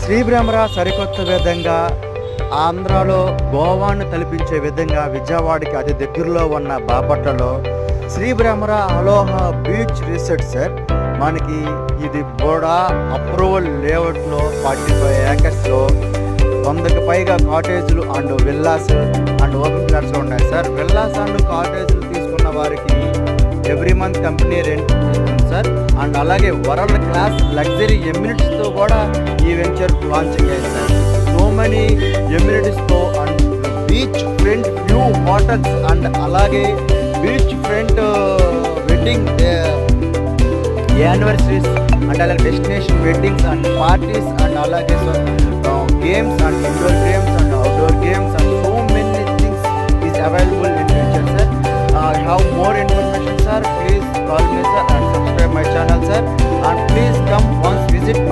శ్రీ భ్రమరా సరికొత్త విధంగా ఆంధ్రాలో గోవాను తలపించే విధంగా విజయవాడకి అతి దగ్గరలో ఉన్న బాపట్లలో Shri Bhramara Aloha beach resort sir. మనకి ఇది బోడా అప్రూవల్ లేఅవుట్లో 45 ఏకర్స్లో 100కి పైగా కాటేజీలు and villas and open flats ఉన్నాయి సార్. విల్లాస్ అండ్ కాటేజీలు తీసుకున్న వారికి ఎవ్రీ మంత్ కంపెనీ రెంట్ ఉంటుంది సార్. అండ్ అలాగే వరల్డ్ క్లాస్ లగ్జరీ ఎమ్యూనిటీస్తో కూడా ఈ వెంచర్ లాంచింగ్ అయింది సార్. సో మెనీ ఎమ్యూనిటీస్తో and beach front view hotels and అలాగే beach front wedding anniversaries and అలాగే destination weddings and parties and అలాగే games and indoor games and outdoor games and so many things is available in future sir. I have more information sir, please call me sir and subscribe my channel sir, and please come once visit